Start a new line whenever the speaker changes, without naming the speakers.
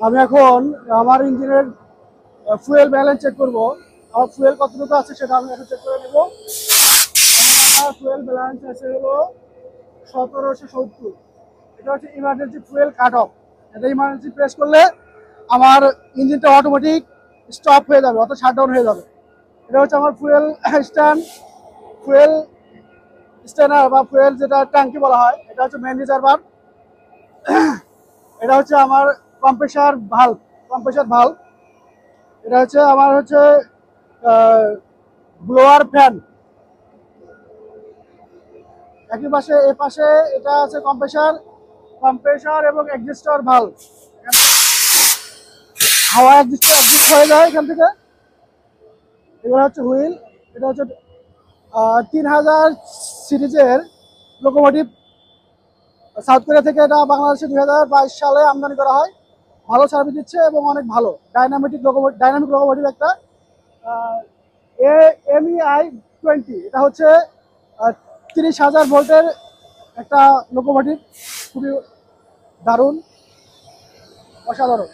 আমি এখন আমার ইঞ্জিনের ফুয়েল ব্যালেন্স চেক করব। আমার ফুয়েল কতটুকু আছে সেটা আমি এখন চেক করে নেব। আমার ফুয়েল ব্যালেন্স আছে হলো 1770। এটা হচ্ছে ইমার্জেন্সি ফুয়েল কাট অফ। এটা ইমার্জেন্সি প্রেস করলে আমার ইঞ্জিনটা অটোমেটিক স্টপ হয়ে যাবে, অর্থাৎ শাটডাউন হয়ে যাবে। এটা হচ্ছে আমার ফুয়েল স্ট্যান্ড, ফুয়েল স্ট্যান্ডার বা ফুয়েল যেটা ট্যাঙ্কি বলা হয়, এটা হচ্ছে মেন রিজার্ভার। এটা হচ্ছে আমার কম্প্রেসার ভালভ। এটা হচ্ছে আমার হচ্ছে ব্লোয়ার ফ্যান। একই পাশে এ পাশে এটা আছে কম্প্রেসার এবং এক্সস্টার ভালভ। হাওয়া এক্সিস্ট হয়ে যায় এখান থেকে। এগুলো হচ্ছে হুইল। এটা হচ্ছে 3000 সিরিজের লোকোমোটিভ। সাউথ কোরিয়া থেকে এটা বাংলাদেশে 2022 সালে আমদানি করা হয়। ভালো সার্ভিস দিচ্ছে এবং অনেক ভালো ডাইনামিক লোকোমোটিভ একটা। MEI-20 এটা হচ্ছে 30,000 ভোল্টের একটা লোকোমোটিভ। খুবই দারুণ, অসাধারণ।